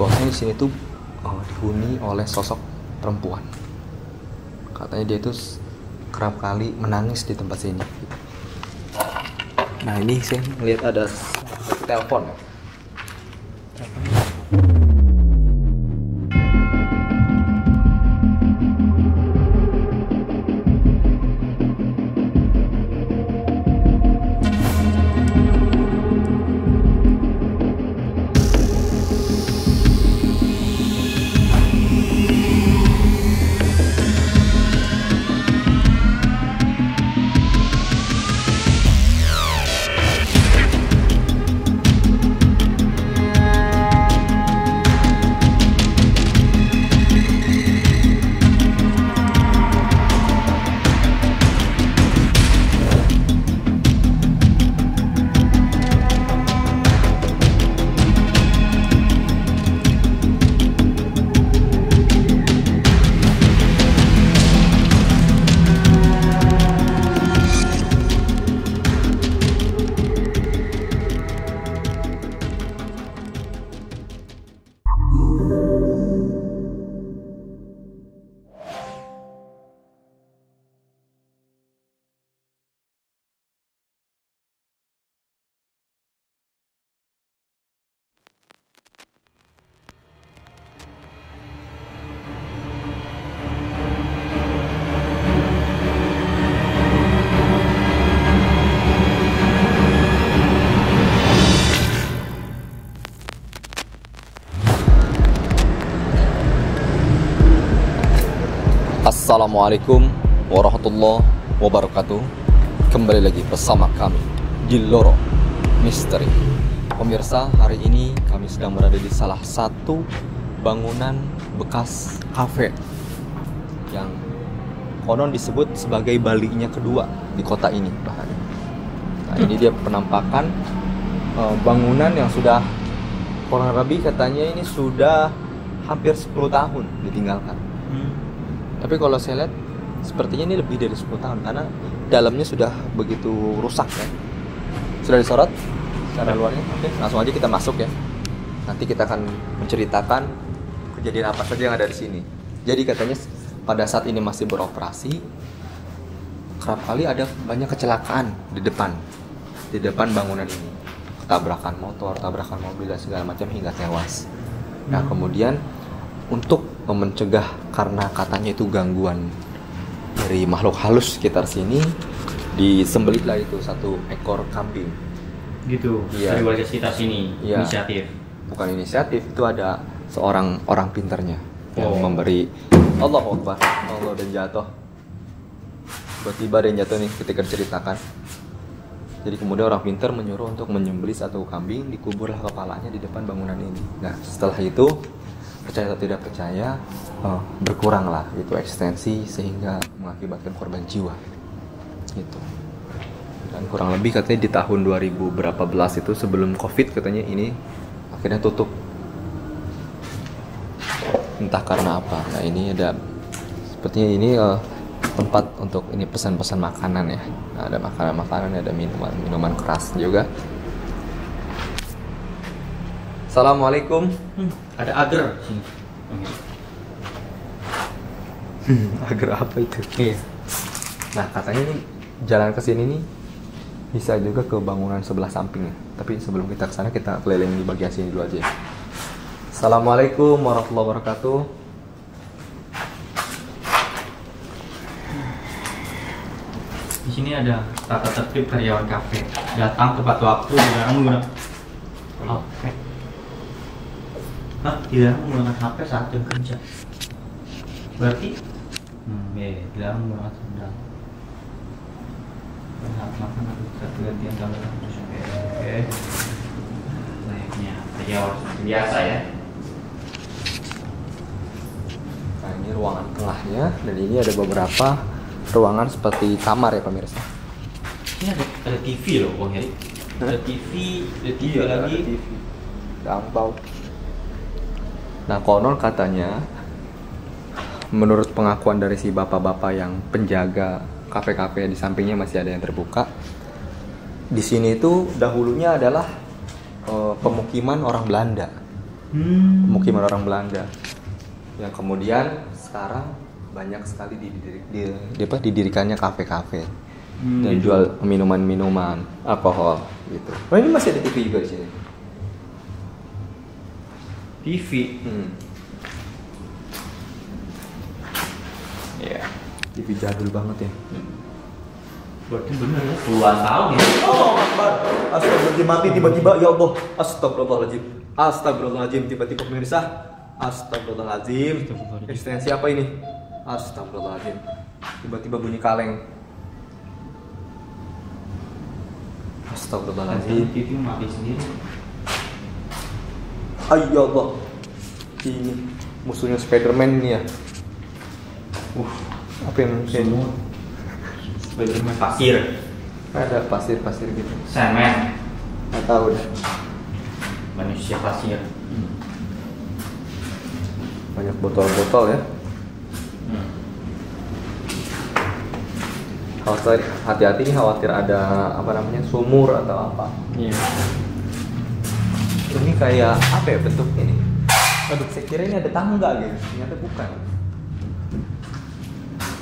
bahwasanya di sini tuh dihuni oleh sosok perempuan. Katanya dia tuh kerap kali menangis di tempat sini. Nah ini saya melihat ada telepon. Assalamualaikum warahmatullahi wabarakatuh. Kembali lagi bersama kami di Loro Misteri. Pemirsa, hari ini kami sedang berada di salah satu bangunan bekas kafe yang konon disebut sebagai Balinya kedua di kota ini bahkan. Nah ini dia penampakan bangunan yang sudah kurang lebih katanya ini sudah hampir 10 tahun ditinggalkan. Tapi kalau saya lihat sepertinya ini lebih dari 10 tahun karena dalamnya sudah begitu rusak ya. Sudah disorot secara luarnya. Oke, langsung aja kita masuk ya. Nanti kita akan menceritakan kejadian apa saja yang ada di sini. Jadi katanya pada saat ini masih beroperasi, kerap kali ada banyak kecelakaan di depan bangunan ini. Tabrakan motor, tabrakan mobil dan segala macam hingga tewas. Nah, kemudian untuk mencegah karena katanya itu gangguan dari makhluk halus sekitar sini, disembelihlah itu satu ekor kambing. Gitu. Iya. Dari warga sekitar sini. Iya. Inisiatif. Bukan inisiatif, itu ada seorang orang pinternya yang memberi. Allahu Akbar. Allah, dan jatuh. Tiba-tiba ada yang jatuh nih ketika diceritakan. Jadi kemudian orang pintar menyuruh untuk menyembelih satu kambing, dikuburlah kepalanya di depan bangunan ini. Nah setelah itu, percaya atau tidak percaya, berkuranglah itu ekstensi sehingga mengakibatkan korban jiwa gitu. Dan kurang lebih katanya di tahun 2000 berapa belas itu sebelum COVID katanya ini akhirnya tutup, entah karena apa. Nah ini ada sepertinya ini tempat untuk ini pesan-pesan makanan ya. Nah, ada makanan-makanan, ada minuman keras juga. Assalamualaikum. Ada agar sini. Agar apa itu? Iya. Nah katanya ini jalan ke sini nih bisa juga ke bangunan sebelah sampingnya. Tapi sebelum kita ke sana kita keliling di bagian sini dulu aja. Assalamualaikum warahmatullahi wabarakatuh. Di sini ada tata tertib karyawan kafe. Datang tepat waktu, dilarang menggunakan HP. Hah? Dilarang menggunakan HP saat jam kerja. Berarti? Dilarang menggunakan sendal. Saat makan atau gantian dalam oke. Layaknya karyawan biasa ya. Nah ini ruangan tengahnya, dan ini ada beberapa ruangan seperti kamar ya pemirsa. Ini ada TV loh Bang Heri. Ada TV lagi. Ada TV. Ada angpau. Nah konon katanya, menurut pengakuan dari si bapak-bapak yang penjaga kafe-kafe di sampingnya masih ada yang terbuka, di sini itu dahulunya adalah pemukiman orang Belanda. pemukiman orang Belanda. Yang kemudian sekarang banyak sekali didirikannya kafe-kafe dan gitu. jual minuman-minuman alkohol gitu. Oh, ini masih ada TV juga di sini. TV. Ya, TV jadul banget ya. Berarti bener ya, puluhan tahun ya. Oh, Akbar. Astagfirullahaladzim, mati tiba-tiba, ya Allah. Astagfirullahaladzim. Astagfirullahaladzim, tiba-tiba pemirsa. Astagfirullahaladzim. Eksistensi apa ini? Astagfirullahaladzim. Tiba-tiba bunyi kaleng. Astagfirullahaladzim. TV mati sendiri. Ay, ya Allah. Ini musuhnya Spiderman ini ya. Apa yang Semut. Spiderman pasir. ada pasir-pasir gitu. Semen. Nggak tahu deh. Manusia pasir. Banyak botol-botol ya. Khawatir, hati-hati nih, khawatir ada apa namanya sumur atau apa. Iya. Ini kayak apa ya bentuknya nih? Aduh, saya kira ini ada tangga gitu. Ternyata bukan.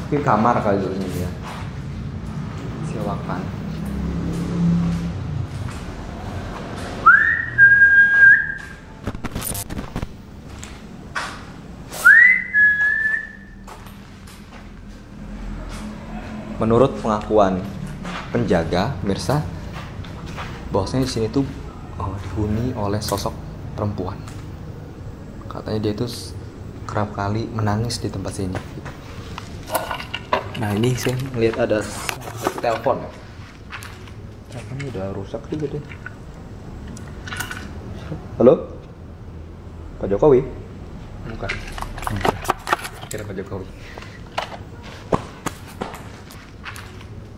Mungkin kamar kali ini ya. Sewakan. Menurut pengakuan penjaga, pemirsa, bahwasanya di sini tuh dihuni oleh sosok perempuan. Katanya dia tuh kerap kali menangis di tempat sini. Nah, ini saya melihat ada telepon. Teleponnya udah rusak juga deh. Halo? Pak Jokowi? Bukan. Kira Pak Jokowi.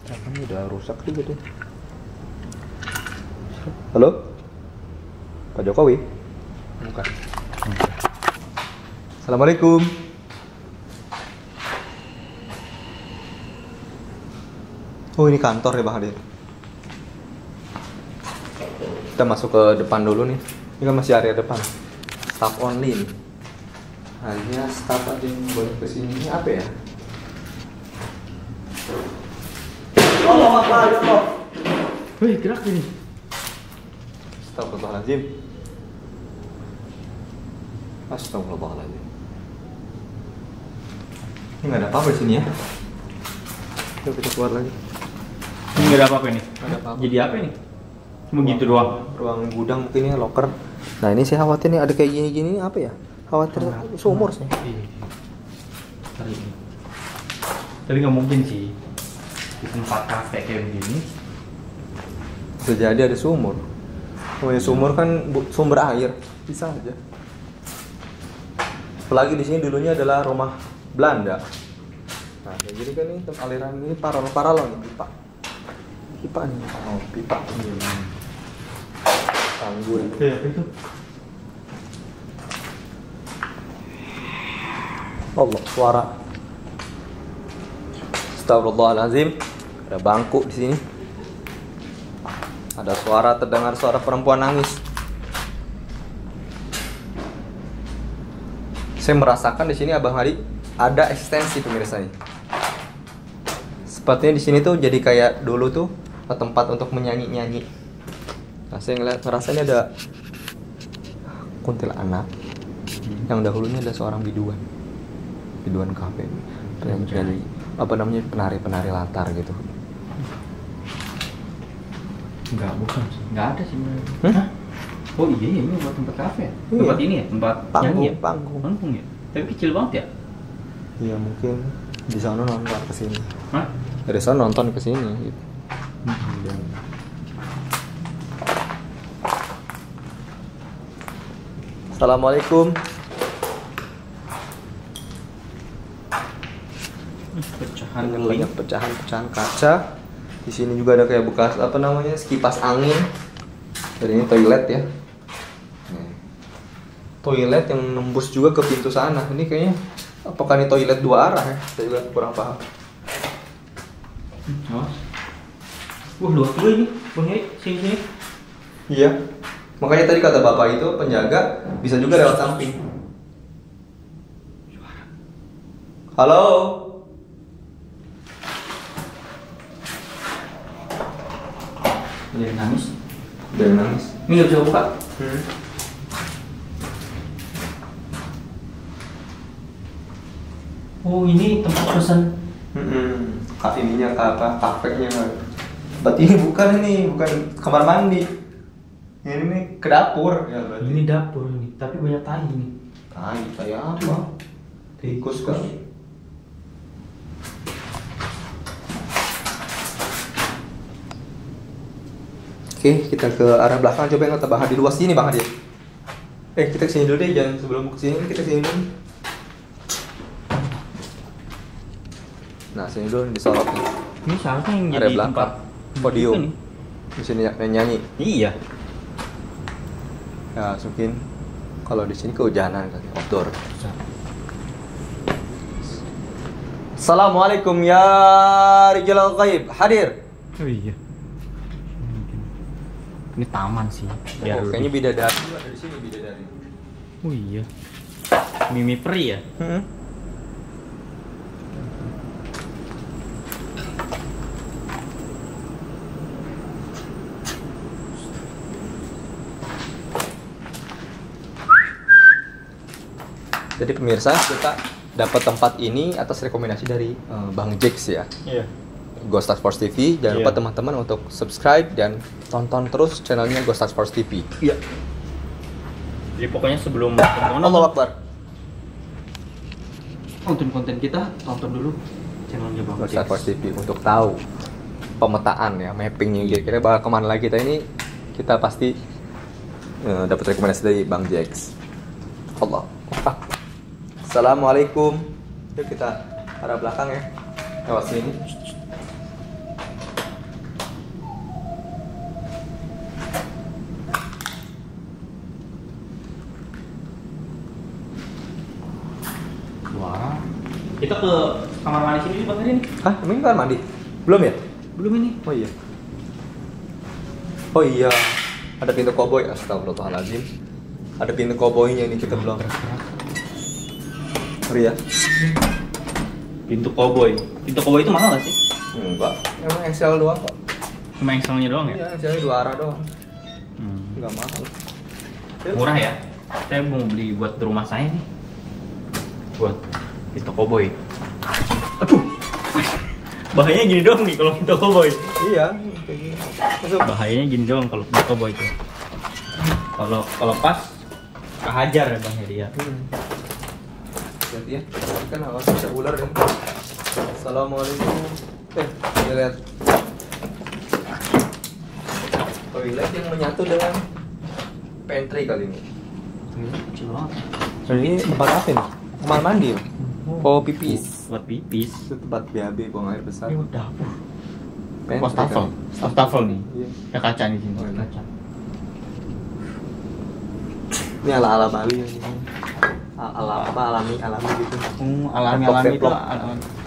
Teleponnya udah rusak juga deh. Halo? Pak Jokowi? Bukan. Assalamualaikum. Oh, ini kantor ya Bang Hadir. Kita masuk ke depan dulu nih. Ini kan masih area depan. Staff only nih. Hanya staff aja yang boleh kesini. Ini apa ya? Oh, apa ya? Wih, gerak ini. Astagfirullahaladzim. Astagfirullahaladzim. Ini nggak ada apa-apa di sini ya. Yuk kita keluar lagi. Ini nggak ada apa-apa nih. Nggak ada apa-apa. Jadi apa ini? Cuma gitu doang. Ruang gudang mungkin ya, locker. Nah, ini saya khawatir nih ada kayak gini-gini apa ya? Khawatir sumur sih. Iya. Hari ini. Tapi nggak mungkin sih di tempat kafe kayak begini. Bisa jadi ada sumur. Oh ya, sumur kan sumber air, bisa aja. Apalagi di sini dulunya adalah rumah Belanda. Nah, kayak gini kan nih aliran ini paralel nih, pipa. Pipa nih. Oh, pipa. Tanggul. Apa itu? Allah, suara. Astagfirullahaladzim. Ada bangku di sini. Ada suara, terdengar suara perempuan nangis. Saya merasakan di sini Abang Hadi ada ekstensi pemirsa ini. Sepertinya di sini tuh jadi kayak dulu tuh tempat untuk menyanyi-nyanyi. Nah, saya ngerasanya ada kuntilanak. Yang dahulunya ada seorang biduan kafe. Yang jadi apa namanya, penari-penari latar gitu. Enggak, bukan sih. Enggak ada sih. Hah? Oh iya, ini buat tempat kafe. Iya. Tempat ini ya, tempat nyanyi ya? Panggung. Ya. Tapi kecil banget ya? Iya, mungkin di sana nonton ke sini. Hah? Dari sana nonton ke sini gitu. Assalamualaikum. Pecahan Dengan keling. banyak pecahan-pecahan kaca. Di sini juga ada kayak bekas apa namanya, kipas angin. Dan ini toilet ya. Nih. Toilet yang nembus juga ke pintu sana. Ini kayaknya apakah ini toilet dua arah ya? Saya juga kurang paham. Oh. Luas juga ini. Bang Yai, sini. Iya. Makanya tadi kata bapak itu penjaga bisa juga lewat samping. Halo. Dia nangis. Udah nangis. Ini nggak bisa buka. Oh ini tempat pesan. Kak ininya apa? Kafenya. Berarti ini bukan kamar mandi. Ini nih ke dapur ya berarti. Ini dapur ini, tapi banyak tai ini. Tai kayak apa? Tikus kan. Oke, kita ke arah belakang. Coba yang Bang Hadi luas sini Bang Hadi. Kita kesini dulu deh, jangan sebelum kesini kita kesini dulu. Nah, sini dulu disorot nih. Ini seharusnya yang Area jadi belakang. tempat Podium. ini. Di sini nyanyi. Iya. Ya, mungkin kalau di sini kehujanan kan, outdoor. Assalamualaikum ya Rijal Ghaib, hadir. Oh iya. Ini taman sih. Biar Kayaknya bidadari ada di sini bidadari. Oh iya. Mimi peri ya? Jadi pemirsa, kita dapat tempat ini atas rekomendasi dari Bang Jax ya. Iya. Ghost Task Force TV. Jangan Iya. lupa teman-teman untuk subscribe dan tonton terus channelnya Ghost Task Force TV. Iya. Jadi pokoknya sebelum Allahu Akbar. konten-konten kita, tonton dulu channelnya Bang Ghost Jax. Task Force TV untuk tahu pemetaan ya, mappingnya kira-kira bakal kemana lagi. Kita pasti dapat rekomendasi dari Bang Jax. Allah. Assalamualaikum. Yuk kita arah belakang ya. Lewat sini. Wah. Kita ke kamar mandi sini Bang Heri nih. Hah, emang kan mandi? Belum ya? Belum ini. Oh iya. Oh iya. Ada pintu koboi. Astagfirullahaladzim. Ada pintu koboinya ini kita belum. Ngeri ya? Pintu koboi. Pintu koboi itu mahal gak sih? Enggak. Emang Excel doang kok. Cuma engselnya doang ya? Iya, Excelnya 2 arah doang. Hmm. Enggak mahal. Murah ya? Saya mau beli buat di rumah saya nih. Buat pintu koboi. Aduh. Bahayanya gini doang nih kalau pintu koboi. Iya. Kayak gini. Masuk. Bahayanya gini doang kalau pintu koboi itu. Kalau pas kehajar ya Bang Heri ya. Lihat ya. Kan awas bisa ular kan. Assalamualaikum. Kita lihat. Toilet yang menyatu dengan pantry kali ini. Kecil banget. Ini tempat apa nih? Kamar mandi ya? Oh, pipis. Buat pipis. Itu tempat BAB buang air besar. Ini dapur. Pantry Wastafel. kan? Wastafel nih. Iya. Ya kaca di sini. Oh, iya. Kaca. Ini ala-ala Bali ya. Ala apa alami gitu. Alami itu Teplok.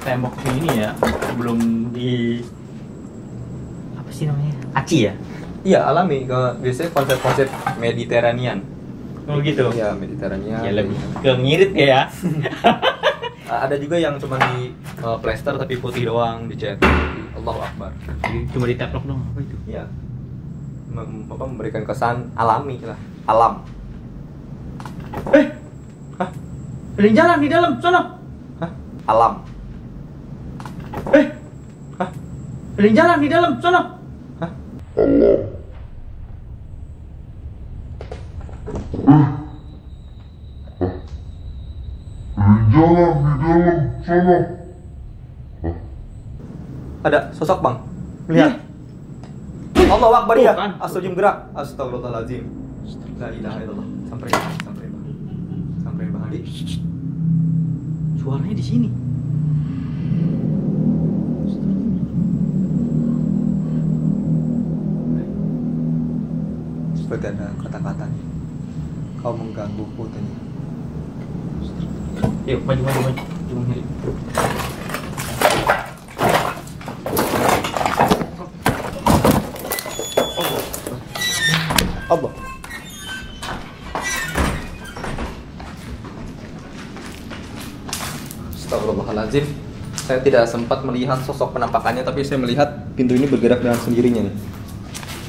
tembok ini ya. Belum di apa sih namanya? Aci ya? Iya, alami. Biasanya konsep-konsep Mediterranean. Oh gitu. Iya, Mediterranean. Ya lebih ke ngirit ya. Ada juga yang cuma di plester tapi putih doang, dicat. Allahu Akbar. Cuma diteplok dong apa itu? Iya. Memberikan kesan alami lah. Alam. Hah? Ada yang jalan di dalam, sono. Hah? Alam. Hah? Ada yang jalan di dalam, sono. Hah? Jalan di dalam sana. Ada sosok Bang. Lihat. Allahu Akbar ya. Tuh, kan. Astagfirullahaladzim gerak. Astagfirullahaladzim. La ilaha illallah. Sampai Bang Hadi. Suaranya di sini. Seperti ada kata-kata. Kau mengganggu putihnya. Yuk, maju. Cuma Heri. Allah. Astagfirullahaladzim. Saya tidak sempat melihat sosok penampakannya, tapi saya melihat pintu ini bergerak dengan sendirinya nih.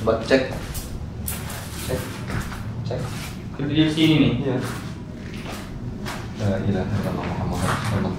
Coba cek. Cek. Pintu di sini nih. Iya. La ilaha illallah Muhammadur Rasulullah.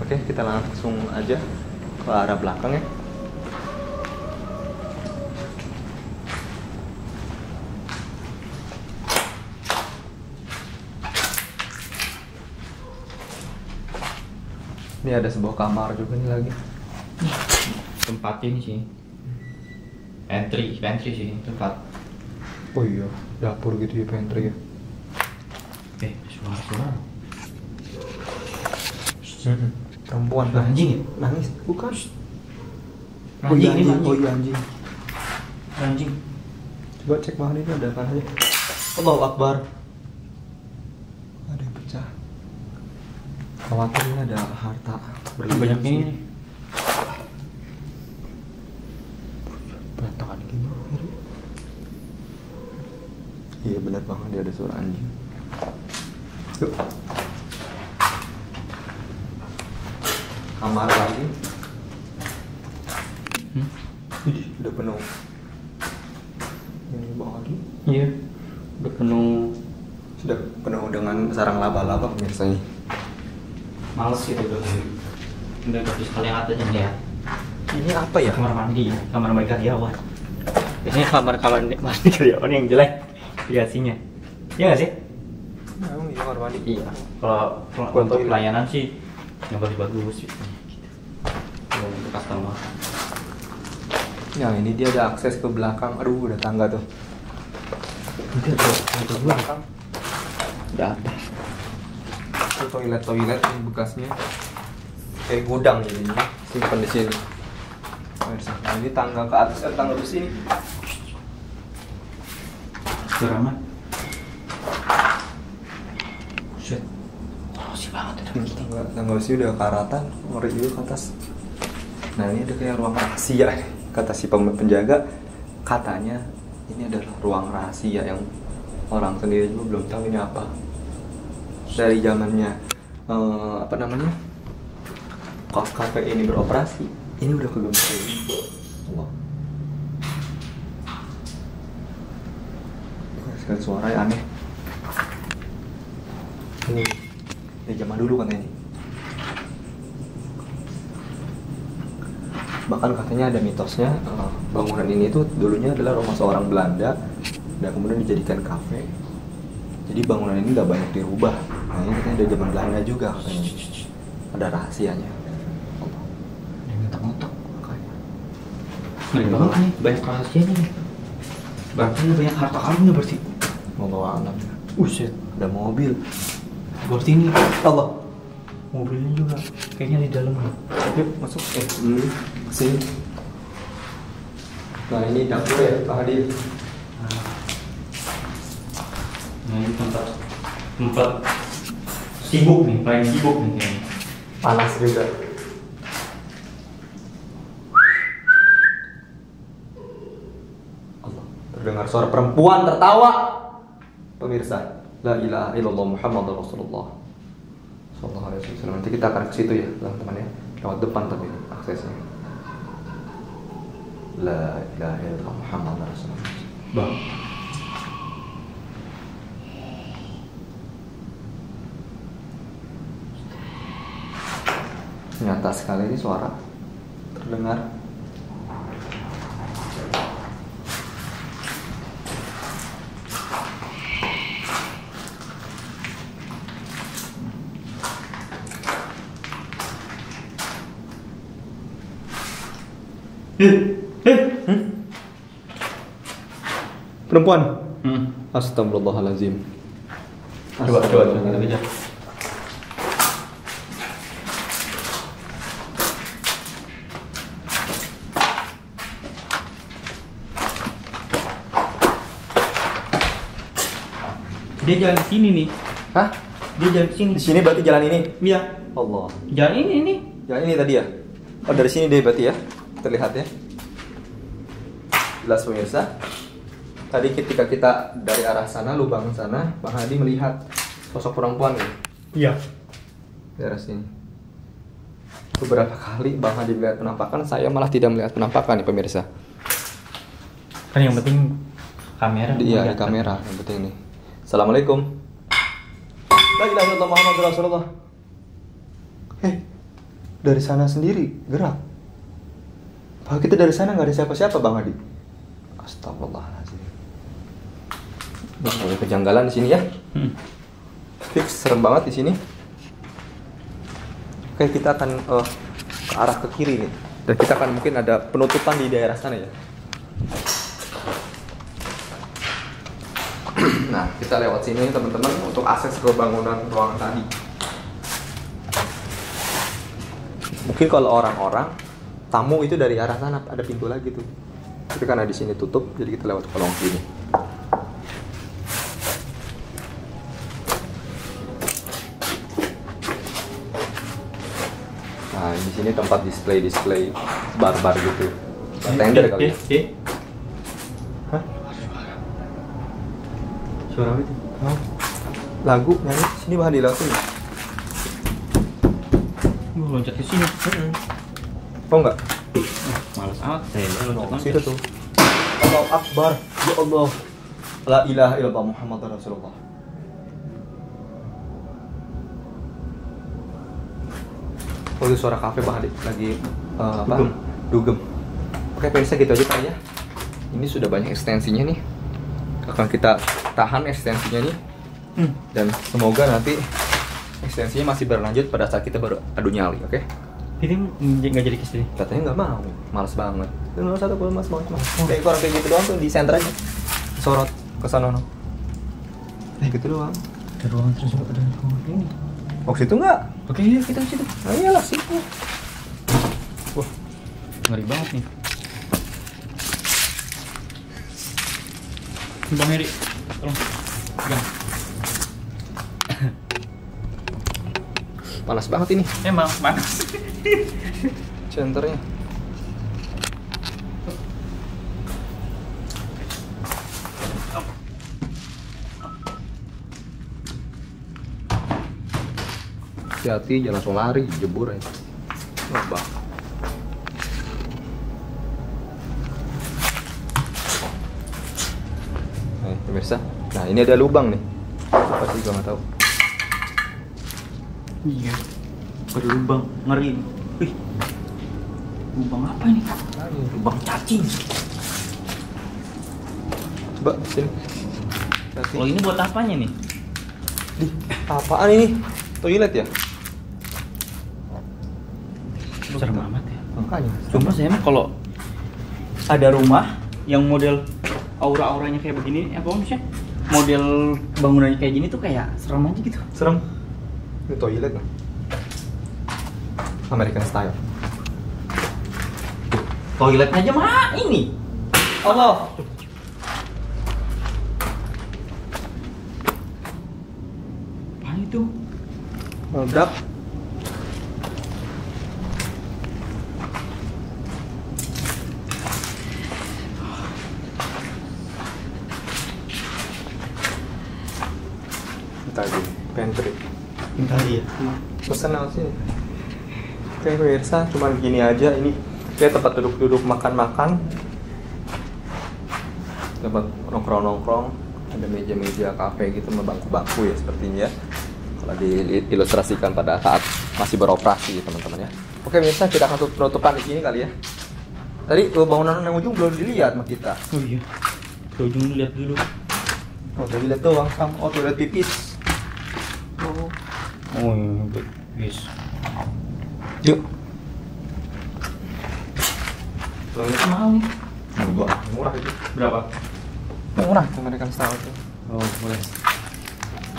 Oke, kita langsung aja ke arah belakang ya. Ini ada sebuah kamar juga nih lagi. Tempat ini sih. Pantry sih tempat. Oh iya, dapur gitu ya, pantry ya. Suara. Perempuan Anjing ya? nangis, bukan? Anjing ini Oh iya anjing. Anjing. Coba cek bahan ini ada apa aja. Allahu Akbar. Ada yang pecah. Khawatir ini ada harta Banyak ini. berantakan gini. Iya benar banget, dia ada suara anjing. Yuk. Kamar lagi. Ih, udah penuh. Ini bawah lagi. Iya. Udah penuh. Sudah penuh dengan sarang laba-laba pemirsa ini. Males gitu udah. Udah tapi sekali atasnya lihat. Ini apa ya? Kamar mandi, kamar mandi karyawan. Biasanya kamar mandi karyawan yang jelek hiasinya. Iya nggak sih? Emang ini kamar mandi. Iya. Kalau Buat untuk toilet. pelayanan sih yang bagus-bagus gitu. Kalau untuk customer. Nah ini dia ada akses ke belakang. Aduh udah tangga tuh. Udah tuh belakang. Udah ada. Itu toilet ini bekasnya. Kayak gudang jadinya. Simpan di sini. Nah ini tangga ke atas, tangga di sini. Keramat. Shit. Sih banget udah. Tangga besi udah karatan, ngeri juga ke atas. Nah ini ada kayak ruang rahasia. Kata si penjaga, katanya ini adalah ruang rahasia yang orang sendiri juga belum tahu ini apa. Dari zamannya apa namanya, kos kafe ini beroperasi, ini udah kegempar. Wah. Sekali suara yang aneh. Ini dari zaman dulu katanya. Bahkan katanya ada mitosnya, bangunan ini tuh dulunya adalah rumah seorang Belanda dan kemudian dijadikan kafe. Jadi bangunan ini nggak banyak dirubah. Nah ini katanya dari zaman Belanda juga katanya. Ada rahasianya. Yang ngetok-ngetok. Makanya. Ngeri banget nih, banyak rahasianya nih. Berarti banyak harta karunnya berarti. Mau bawa alam. Buset. Ada mobil. Berarti ini Allah. mobilnya juga kayaknya di dalam. Yuk masuk. Sini. Nah ini dapur ya Pak Hadi. Nah ini tempat sibuk nih, paling sibuk nih kayaknya. Panas juga. Allah. Terdengar suara perempuan tertawa. Pemirsa, la ilaha illallah Muhammadur Rasulullah sallallahu alaihi wasallam. Nanti kita akan ke situ ya, teman-teman ya. Lewat depan tapi aksesnya. La ilaha illallah Muhammadur Rasulullah. Bang. Nyata sekali ini suara terdengar. Perempuan. Astagfirullahaladzim. Coba kita kejar. Dia jalan ke sini nih. Hah? Dia jalan ke sini. Di sini berarti jalan ini? Iya. Allah. Jalan ini. Jalan ini tadi ya? Oh dari sini deh berarti ya? Terlihat ya? Jelas pemirsa. Tadi ketika kita dari arah sana, lubang sana, Bang Hadi melihat sosok perempuan nih. Iya. Daerah sini. Beberapa kali Bang Hadi melihat penampakan, saya malah tidak melihat penampakan nih pemirsa. Kan yang penting kamera. Iya, di kamera yang penting nih. Assalamualaikum. La ilaha illallah Muhammadur Rasulullah. Dari sana sendiri gerak. Padahal kita dari sana nggak ada siapa-siapa Bang Hadi. Astagfirullahaladzim. Ada kejanggalan di sini ya. Fix serem banget di sini. Oke, kita akan ke arah ke kiri nih. Dan kita akan mungkin ada penutupan di daerah sana ya. Nah, kita lewat sini teman-teman untuk akses ke bangunan ruangan tadi. Mungkin kalau orang-orang tamu itu dari arah sana ada pintu lagi tuh. Tapi karena di sini tutup, jadi kita lewat kolong sini. Nah, di sini tempat display bar-bar gitu. Tender kali. Hah? Suara apa itu? Oh. Lagu nyanyi sini Bang Hadi langsung. Loncat ke sini. Oh enggak? Males amat saya loncat. Situ tuh. Allahu Akbar. Ya Allah. La ilaha illallah Muhammadur Rasulullah. Oh, itu suara kafe Bang Hadi lagi apa? Dugem. Oke, pemirsa gitu aja Pak ya. Ini sudah banyak ekstensinya nih. Akan kita tahan ekstensinya nih. Dan semoga nanti ekstensinya masih berlanjut pada saat kita baru adu nyali, oke? Ini nggak jadi kesini. Katanya nggak mau, males banget. Nomor satu kalau mas mau, kayak orang kayak gitu doang tuh di center aja, sorot ke sana no. Gitu doang. Ada ruangan terus ada ruangan ini. Oh situ nggak? Oke, yuk kita ke situ. Nah, iyalah situ. Wah, ngeri banget nih. Bang Heri, tolong pegang. Panas banget ini. Emang panas. Centernya. Hati-hati jangan langsung lari, jebur aja. Wah, pemirsa. Nah, ini ada lubang nih. Apa sih gua nggak tahu. Iya. Ada lubang, ngeri. Wih. Lubang apa ini? Lubang cacing. Coba sini. Oh, ini buat apanya nih? Apaan ini? Toilet ya? Serem amat ya. Makanya. Cuma saya mah kalau ada rumah yang model aura-auranya kayak begini, apa maksudnya? Model bangunannya kayak gini tuh kayak serem aja gitu. Serem. Ini toilet nih. American style. Toiletnya aja mah ini. Allah. Apa itu? Meledak. Tadi pantry. Tadi ya. Pesan apa sih? Oke pemirsa, cuman gini aja ini. Kayak tempat duduk-duduk makan-makan. Tempat nongkrong-nongkrong. Ada meja-meja kafe gitu, bangku-bangku ya sepertinya ya. Kalau diilustrasikan pada saat masih beroperasi teman-teman ya. Oke pemirsa, kita akan penutupan di sini kali ya. Tadi bangunan yang ujung belum dilihat sama kita. Oh iya. Ke ujung lihat dulu. Oh, toilet doang sama. Oh, toilet pipis. Oh, iya, guys. Yuk. Toiletnya mahal nih. Murah itu. Berapa? Murah American style itu. Oh, boleh.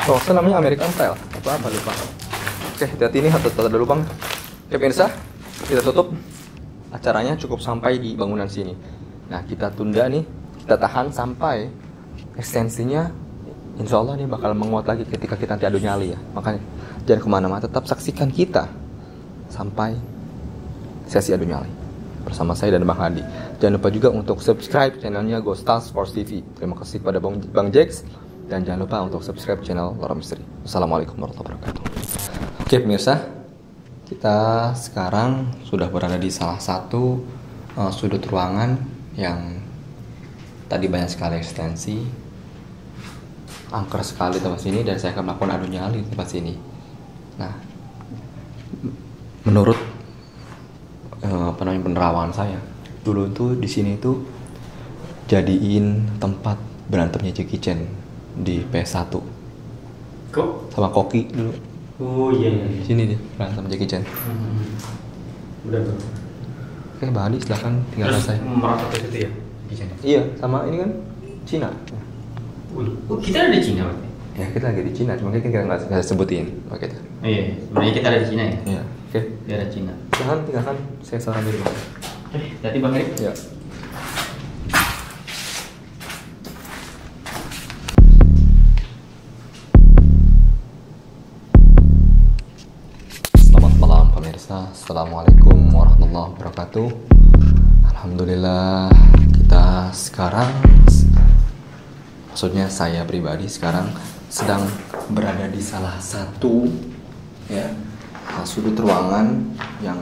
Oh, itu namanya American style. Apa lupa. Oke, hati-hati ini ada lubang. Oke, pemirsa, kita tutup acaranya cukup sampai di bangunan sini. Nah, kita tunda nih, kita tahan sampai ekstensinya. Insya Allah ini bakal menguat lagi ketika kita nanti adu nyali ya. Makanya jangan kemana-mana, tetap saksikan kita sampai sesi adu nyali bersama saya dan Bang Hadi. Jangan lupa juga untuk subscribe channelnya Ghostal Sports TV. Terima kasih kepada Bang Jax. Dan jangan lupa untuk subscribe channel Loro Misteri. Assalamualaikum warahmatullahi wabarakatuh. Oke pemirsa, kita sekarang sudah berada di salah satu sudut ruangan yang tadi banyak sekali ekstensi. Angker sekali tempat sini dan saya akan melakukan adu nyali di tempat sini. Nah, menurut penerawangan saya, dulu tuh di sini tuh jadiin tempat berantemnya Jackie Chan di PS1. Kok? Sama Koki dulu. Oh iya. Sini dia berantem Jackie Chan. Udah. Oke, Bang Hadi silakan tinggal Terus saya. merata ke situ ya? Di sana. Iya, sama ini kan Cina. Oh, kita ada di Cina berarti? Ya, kita lagi di Cina, cuma kita nggak sebutin. Oke. Iya, sebenarnya kita ada di Cina ya? Iya. Oke. Di ada Cina. Tinggalkan saya saran dulu. Jadi Bang Erik? Ya. Selamat malam pemirsa. Assalamualaikum warahmatullahi wabarakatuh. Alhamdulillah kita sekarang, maksudnya saya pribadi sekarang sedang berada di salah satu ya sudut ruangan yang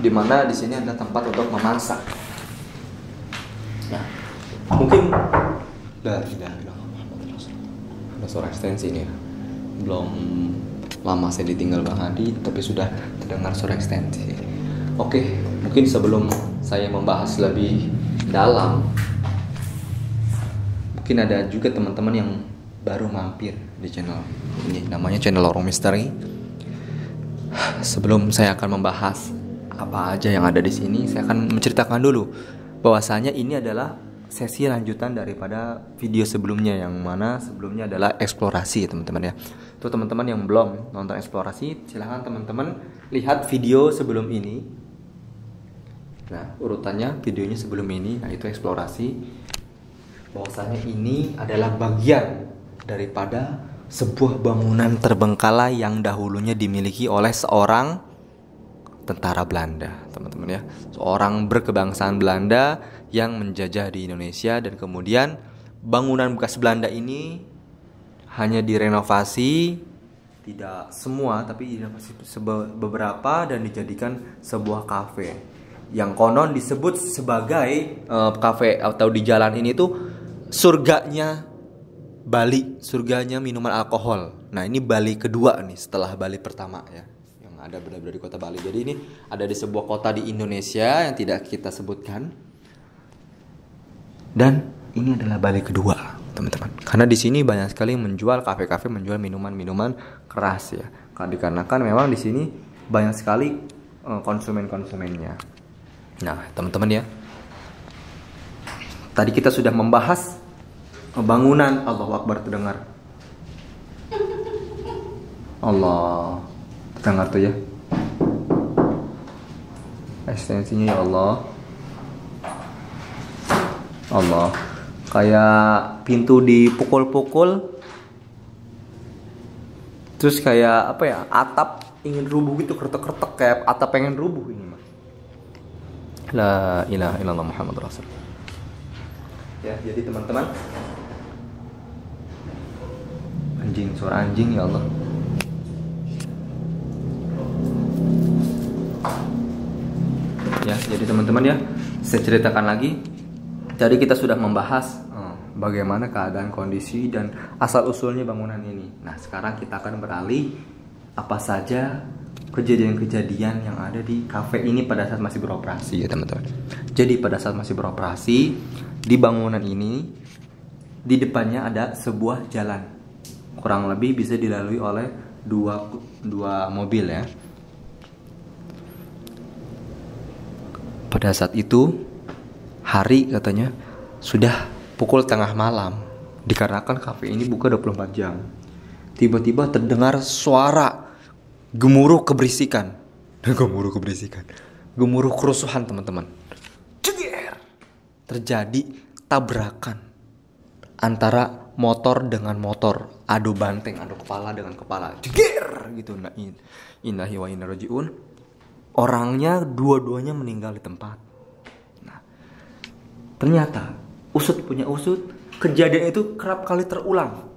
dimana di sini ada tempat untuk memasak. Nah, mungkin dari ada suara ekstensi ini ya. Belum lama saya ditinggal Bang Hadi, tapi sudah terdengar suara ekstensi. Oke, mungkin sebelum saya membahas lebih dalam, mungkin ada juga teman-teman yang baru mampir di channel ini, namanya channel Loro Misteri. Sebelum saya akan membahas apa aja yang ada di sini, saya akan menceritakan dulu bahwasanya ini adalah sesi lanjutan daripada video sebelumnya, yang mana sebelumnya adalah eksplorasi teman-teman ya. Itu teman-teman yang belum nonton eksplorasi, silahkan teman-teman lihat video sebelum ini. Nah, urutannya videonya sebelum ini, nah itu eksplorasi. Bahwasanya ini adalah bagian daripada sebuah bangunan terbengkalai yang dahulunya dimiliki oleh seorang tentara Belanda, teman-teman ya. Seorang berkebangsaan Belanda yang menjajah di Indonesia, dan kemudian bangunan bekas Belanda ini hanya direnovasi, tidak semua tapi direnovasi beberapa dan dijadikan sebuah kafe yang konon disebut sebagai kafe atau di jalan ini tuh surganya Bali, surganya minuman alkohol. Nah, ini Bali kedua nih setelah Bali pertama ya, yang ada benar-benar di kota Bali. Jadi ini ada di sebuah kota di Indonesia yang tidak kita sebutkan. Dan ini adalah Bali kedua, teman-teman. Karena di sini banyak sekali menjual kafe-kafe menjual minuman-minuman keras ya. Dikarenakan memang di sini banyak sekali konsumen-konsumennya. Nah, teman-teman ya. Tadi kita sudah membahas bangunan. Allahu Akbar, terdengar. Allah, terdengar tuh ya. Ekstensinya ya Allah. Allah, kayak pintu dipukul-pukul. Terus kayak apa ya? Atap ingin rubuh gitu, kretek-kretek kayak atap pengen rubuh ini mah. La ilaha illallah Muhammad Rasul. Ya, jadi teman-teman, anjing, suara anjing ya Allah. Ya, jadi teman-teman ya, saya ceritakan lagi. Tadi kita sudah membahas bagaimana keadaan kondisi dan asal usulnya bangunan ini. Nah, sekarang kita akan beralih apa saja kejadian-kejadian yang ada di kafe ini pada saat masih beroperasi ya teman-teman. Jadi pada saat masih beroperasi di bangunan ini, di depannya ada sebuah jalan, kurang lebih bisa dilalui oleh dua mobil ya. Pada saat itu hari katanya sudah pukul tengah malam. Dikarenakan kafe ini buka 24 jam. Tiba-tiba terdengar suara gemuruh keberisikan. Gemuruh kerusuhan, teman-teman. Jeger! Terjadi tabrakan antara motor dengan motor, adu banteng, adu kepala dengan kepala. Jeger! Gitu. Nah, innahi wa inna rajiun. Orangnya dua-duanya meninggal di tempat. Nah, ternyata usut punya usut, kejadian itu kerap kali terulang.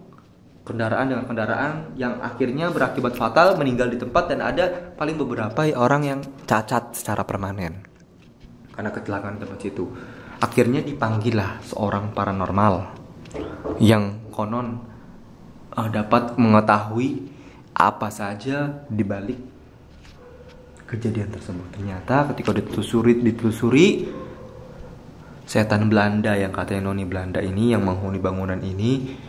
Kendaraan dengan kendaraan yang akhirnya berakibat fatal, meninggal di tempat, dan ada paling beberapa orang yang cacat secara permanen karena kecelakaan di tempat situ. Akhirnya dipanggillah seorang paranormal yang konon dapat mengetahui apa saja di balik kejadian tersebut. Ternyata ketika ditelusuri, setan Belanda yang katanya noni Belanda ini yang menghuni bangunan ini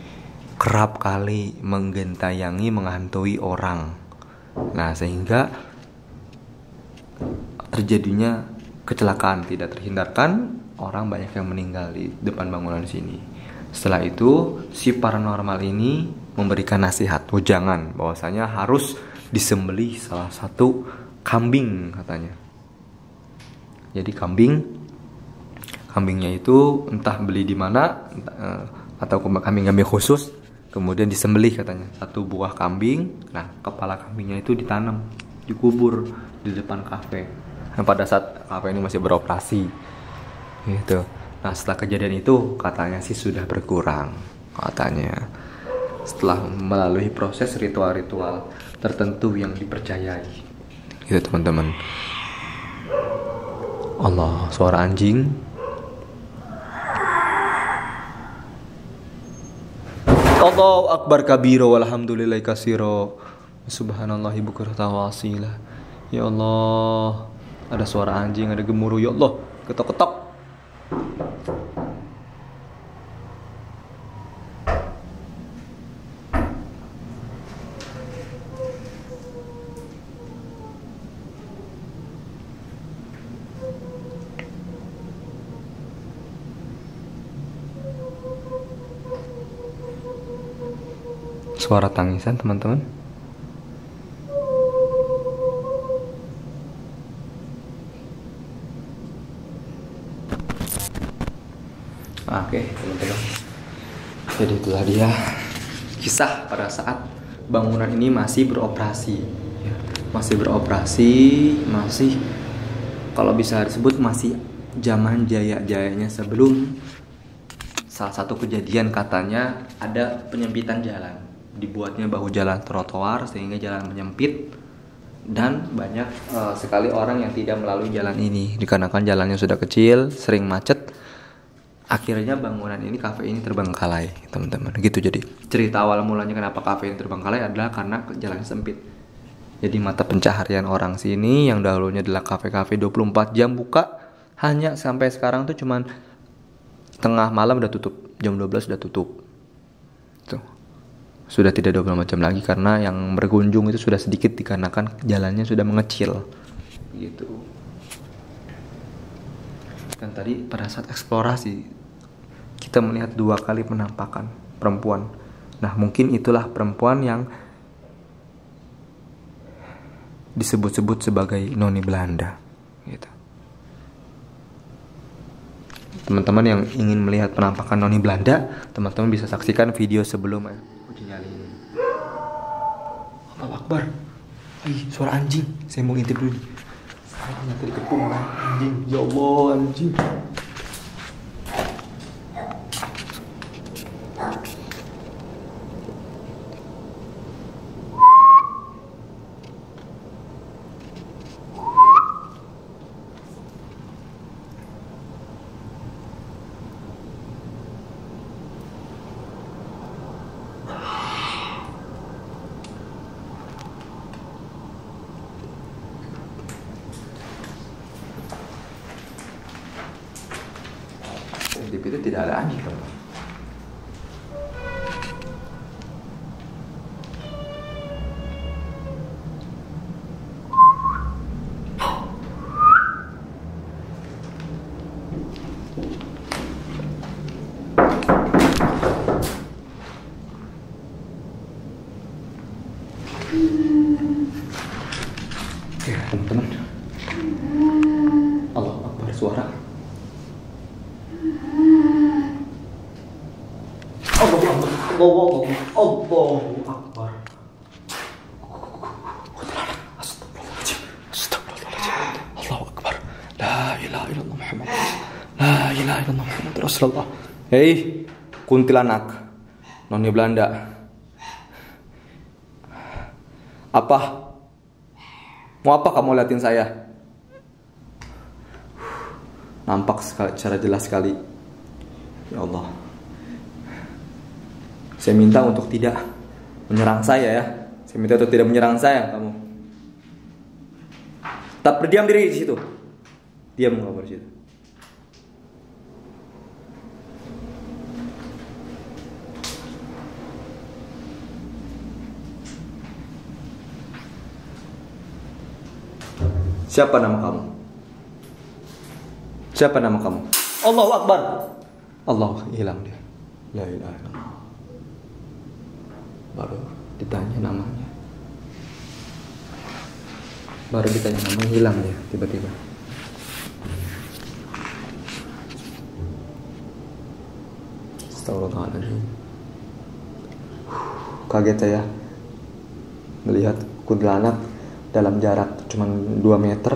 kerap kali menggentayangi, menghantui orang. Nah, sehingga terjadinya kecelakaan tidak terhindarkan, orang banyak yang meninggal di depan bangunan sini. Setelah itu, si paranormal ini memberikan nasihat, wejangan, bahwasanya harus disembelih salah satu kambing katanya. Jadi kambingnya itu entah beli di mana, atau kambing-kambing khusus, kemudian disembelih katanya, satu buah kambing. Nah, kepala kambingnya itu ditanam, dikubur di depan kafe. Nah, pada saat kafe ini masih beroperasi gitu. Nah, setelah kejadian itu katanya sih sudah berkurang katanya, setelah melalui proses ritual-ritual tertentu yang dipercayai gitu, teman-teman. Allah, suara anjing. Allahu akbar kabiro walhamdulillahi kasiro subhanallahi bukratan wa asila. Ya Allah, ada suara anjing, ada gemuruh. Ya Allah, ketok-ketok. Suara tangisan, teman-teman. Oke, teman-teman. Jadi itulah dia kisah pada saat bangunan ini masih beroperasi. Masih kalau bisa disebut masih zaman jaya-jayanya sebelum salah satu kejadian katanya ada penyempitan jalan. Dibuatnya bahu jalan trotoar sehingga jalan menyempit, dan banyak sekali orang yang tidak melalui jalan ini dikarenakan jalannya sudah kecil, sering macet. Akhirnya bangunan ini, kafe ini terbengkalai, teman-teman. Gitu. Jadi cerita awal mulanya kenapa kafe ini terbengkalai adalah karena jalannya sempit. Jadi mata pencaharian orang sini yang dahulunya adalah kafe-kafe 24 jam buka, hanya sampai sekarang tuh cuman tengah malam udah tutup, jam 12 udah tutup. Tuh. Sudah tidak 24 jam lagi karena yang berkunjung itu sudah sedikit dikarenakan jalannya sudah mengecil gitu. Dan tadi pada saat eksplorasi kita melihat 2 kali penampakan perempuan. Nah, mungkin itulah perempuan yang disebut-sebut sebagai noni Belanda gitu. Teman-teman yang ingin melihat penampakan noni Belanda, teman-teman bisa saksikan video sebelum nyali ini. Allahu Akbar. Suara anjing. Saya mau ngintip dulu. Ternyata dikepung anjing. Ya Allah, anjing. Di itu tidak ada anjing, teman. Oke, teman-teman. Allahu Akbar, suara. Allahu Akbar. Astagfirullahaladzim. Allahu Akbar. La ilaha illallah Muhammad. La ilaha illallah Muhammad Rasulullah. Hei, kuntilanak, noni Belanda. Apa? Mau apa kamu liatin saya? Nampak secara jelas sekali. Ya Allah. Saya minta untuk tidak menyerang saya ya. Saya minta untuk tidak menyerang saya, kamu. Tetap berdiam diri di situ. Diam kamu di situ. Siapa nama kamu? Siapa nama kamu? Allahu Akbar. Allah, hilang dia. La ilaha illallah. Baru ditanya namanya. Baru ditanya namanya, hilang dia tiba-tiba. Astagfirullahaladzim. Kaget saya melihat kuntilanak dalam jarak cuma 2 meter,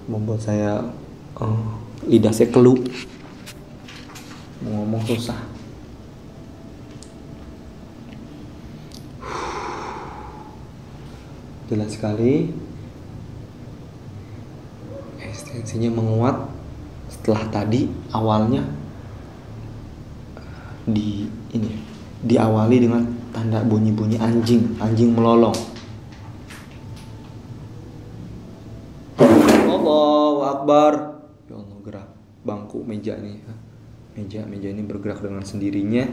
membuat saya lidah saya keluh, mau ngomong susah. Jelas sekali eksistensinya menguat setelah tadi awalnya diawali dengan tanda bunyi-bunyi anjing melolong. Allahu Akbar. Ya Allah, gerak bangku meja ini. Meja ini bergerak dengan sendirinya.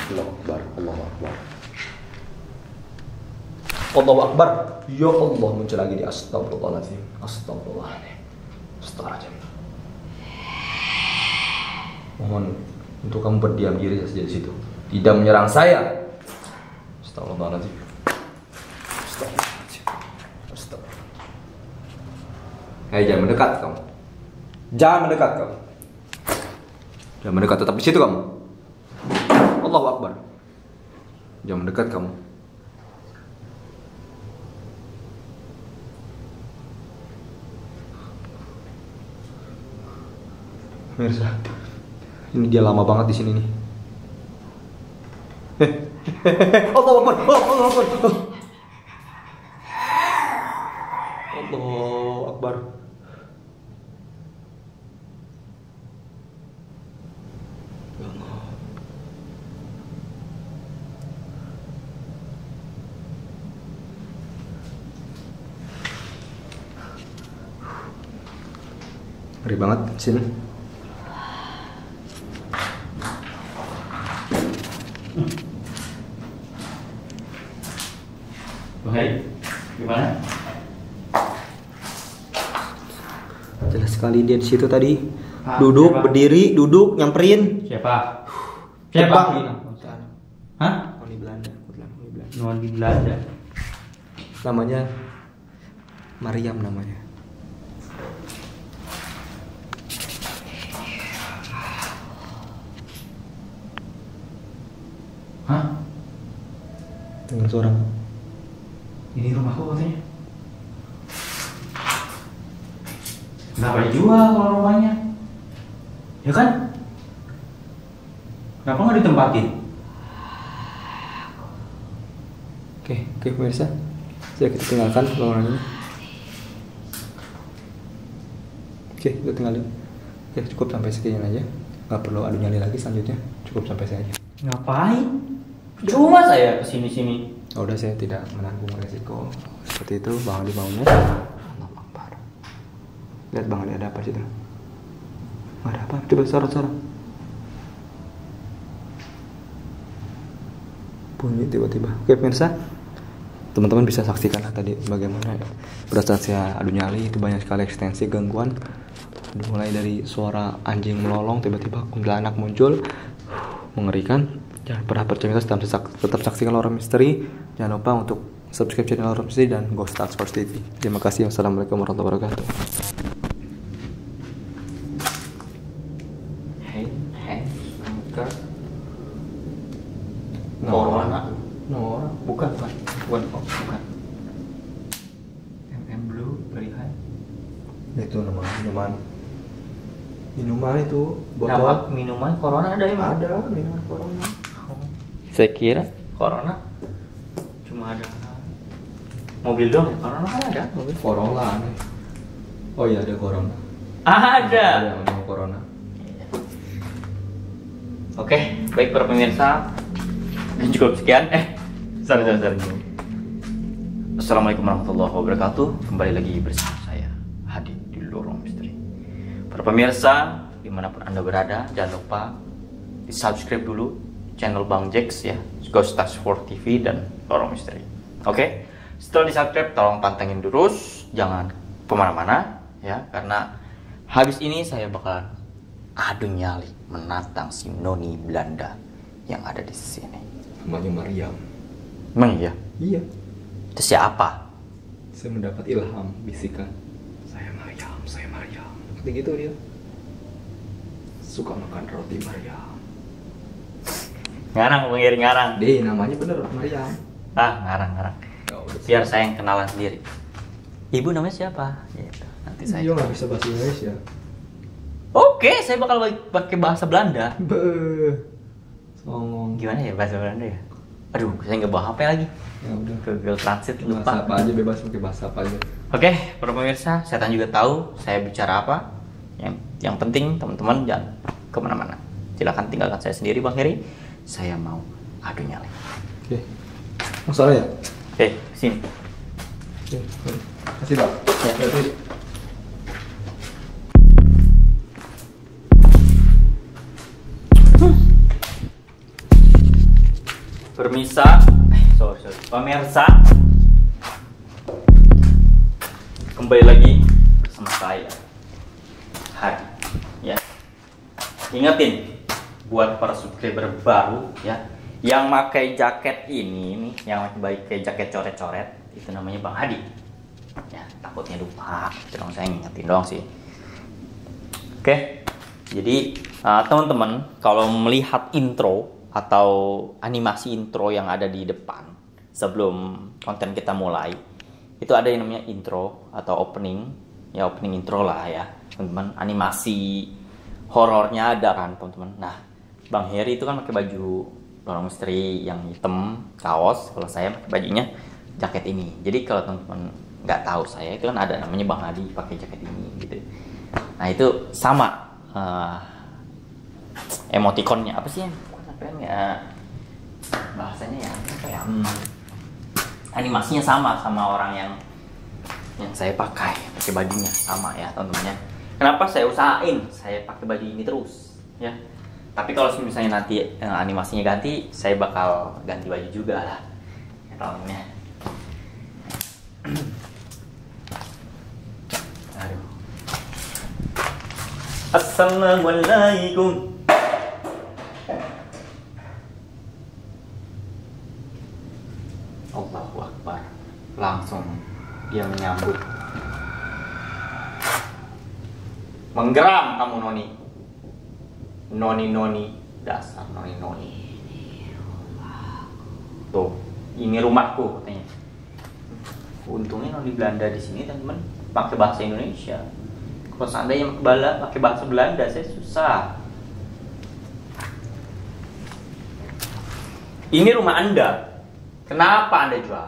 Allahu Akbar, Allahu Akbar. Allahu Akbar. Ya Allah, muncul lagi di astagfirullahaladzim. Astagfirullahaladzim. Astagfirullahaladzim. Mohon untuk kamu berdiam diri saja di situ. Tidak menyerang saya. Astagfirullahaladzim. Astagfirullahaladzim. Astagfirullahaladzim. Hei, jangan mendekat kamu. Jangan mendekat kamu. Jangan mendekat, tetap di situ kamu. Allahu Akbar. Jangan mendekat kamu. Mirsa, ini dia lama banget di sini nih. Allahu Akbar. Allahu Akbar. Allahu Akbar. Ya Allah. Ngeri banget di sini. Hei, gimana? Jelas sekali dia di situ tadi. Duduk, siapa? Berdiri, duduk, nyamperin. Siapa? Siapa? Hah? Noni Belanda. Noni Belanda. Namanya Mariam namanya. Hah? Dengan suara. Ini rumahku katanya. Kenapa dijual kalau rumahnya? Ya kan? Kenapa nggak ditempatin? Oke, pemirsa. Saya kita tinggalkan bangunan ini. Oke, kita tinggalin. Oke, cukup sampai sekian aja. Nggak perlu adu nyali lagi selanjutnya. Cukup sampai saya aja. Ngapain? Di rumah saya kesini-sini. Udah, saya tidak menanggung resiko seperti itu. Bang Ali maunya. Allahu Akbar. Lihat Bang Ali, ada apa situ? Nggak ada apa. Coba sorot. Bunyi tiba-tiba. Oke pemirsa, teman-teman bisa saksikan lah tadi bagaimana pada saat saya adu nyali itu banyak sekali ekstensi gangguan, mulai dari suara anjing melolong, tiba-tiba kuntilanak muncul, mengerikan. Jangan pernah percaya mitos, tetap saksikan Horror Misteri. Jangan lupa untuk subscribe channel Horror Misteri dan Ghost Star Sports TV. Terima kasih. Wassalamualaikum warahmatullahi wabarakatuh. Corona. No, Bukan. MM Blue very high. itu nama minuman itu Nama botol. minuman Corona ada emang? Ada minuman corona. Saya kira Corona cuma ada mobil dong. Corona kan ada mobil. Corona aneh. Oh iya ada corona. Ada. Ada corona. Oke, baik para pemirsa. Cukup sekian. Sorry. Assalamualaikum warahmatullahi wabarakatuh. Kembali lagi bersama saya Hadi di Lorong Misteri. Para pemirsa dimanapun anda berada, jangan lupa di subscribe dulu channel Bang Jax ya, Ghost Star Sport TV dan Lorong Misteri. Oke, setelah di subscribe tolong pantengin terus, jangan kemana-mana ya, karena habis ini saya bakal adu nyali menantang si Noni Belanda yang ada di sini. Namanya Mariam. Emang iya? Iya. Itu siapa? Saya mendapat ilham bisikan. Saya Mariam. Seperti gitu dia. Suka makan roti Mariam. Ngarang, Bang Iri ngarang. Deh, namanya bener Mariam. Ngarang. Biar saya yang kenalan sendiri. Ibu namanya siapa? Gitu. Nanti saya. Iya nggak bisa bahasa Indonesia. Oke, saya bakal pakai bahasa Belanda. Songong. Gimana ya bahasa Belanda ya? Aduh, saya nggak bawa HP lagi. Ya udah. Google Translate Bahasa lupa. apa aja bebas, pakai bahasa apa aja. Oke, para pemirsa, setan juga tahu saya bicara apa. Yang penting teman-teman jangan kemana-mana. Silakan tinggalkan saya sendiri, Bang Heri. Saya mau adu nyali. Oke. Masalah ya? Oke, sini. Oke. Kasih Pak. Ya. Berarti Pemirsa, kembali lagi bersama saya Hadi ya. Ingetin buat para subscriber baru ya, yang pakai jaket ini nih, yang pakai jaket coret-coret, itu namanya Bang Hadi ya. Takutnya lupa, dong saya ngingetin doang sih. Oke, jadi teman-teman kalau melihat intro atau animasi intro yang ada di depan sebelum konten kita mulai, itu ada yang namanya intro atau opening ya, opening intro lah ya teman-teman. Animasi horornya ada kan teman-teman. Nah, Bang Heri itu kan pakai baju Lorong Misteri yang hitam kaos, kalau saya pakai bajunya jaket ini. Jadi kalau teman-teman nggak tahu saya, itu kan ada namanya Bang Hadi pakai jaket ini gitu. Nah itu sama emotikonnya apa sih ya, bahasanya ya apa ya, animasinya sama orang yang saya pakai bajunya sama ya teman-teman ya. Kenapa saya usahain saya pakai baju ini terus ya, tapi kalau misalnya nanti animasinya ganti, saya bakal ganti baju juga lah ya teman-teman. Aduh. Assalamualaikum. Allahu Akbar. Langsung dia menyambut. Menggeram kamu Noni. Dasar Noni. Tuh, ini rumahku katanya. Untungnya Noni Belanda di sini teman-teman pakai bahasa Indonesia. Kalau seandainya pakai bahasa Belanda, saya susah. Ini rumah Anda. Kenapa Anda jual?